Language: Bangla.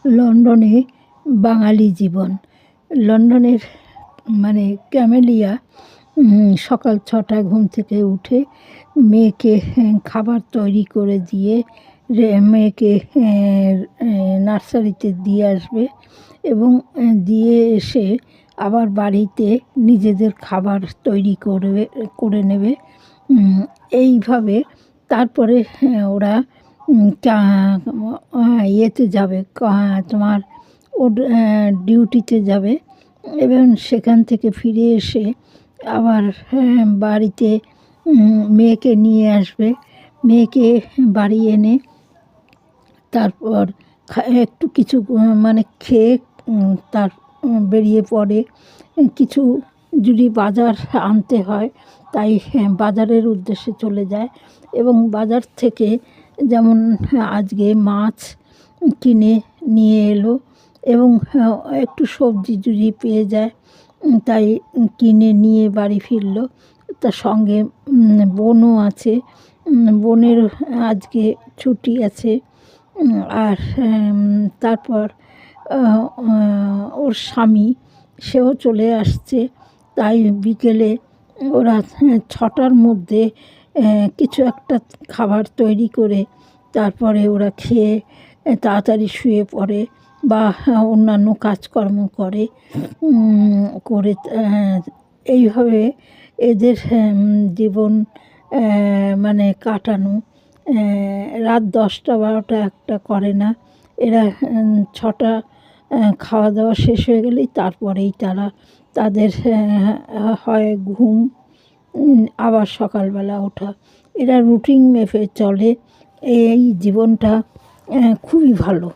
লন্ডনে বাঙালি জীবন। লন্ডনের মানে ক্যামেলিয়া সকাল ৬টায় ঘুম থেকে উঠে মেয়েকে খাবার তৈরি করে দিয়ে মেয়েকে নার্সারিতে দিয়ে আসবে এবং দিয়ে এসে আবার বাড়িতে নিজেদের খাবার তৈরি করে নেবে। এইভাবে তারপরে ওরা ইয়েতে যাবে, তোমার ওর ডিউটিতে যাবে এবং সেখান থেকে ফিরে এসে আবার বাড়িতে মেয়েকে নিয়ে আসবে। মেয়েকে বাড়ি এনে তারপর একটু কিছু মানে খেয়ে তার বেরিয়ে পড়ে। কিছু যদি বাজার আনতে হয় তাই বাজারের উদ্দেশ্যে চলে যায় এবং বাজার থেকে যেমন আজকে মাছ কিনে নিয়ে এলো এবং একটু সবজি যদি পেয়ে যায় তাই কিনে নিয়ে বাড়ি ফিরলো। তার সঙ্গে বোনও আছে, বোনের আজকে ছুটি আছে। আর তারপর ওর স্বামী সেও চলে আসছে। তাই বিকেলে ওরা ৬টার মধ্যে কিছু একটা খাবার তৈরি করে তারপরে ওরা খেয়ে তাড়াতাড়ি শুয়ে পড়ে বা অন্যান্য কাজকর্ম করে। করে এইভাবে এদের জীবন মানে কাটানো। রাত ১০টা ১২টা ১টা করে না এরা। ৬টা খাওয়া দাওয়া শেষ হয়ে গেলেই তারপরেই তাদের হয় ঘুম, আবার সকালবেলা ওঠা। এরা রুটিন মেপে চলে। এই জীবনটা খুবই ভালো।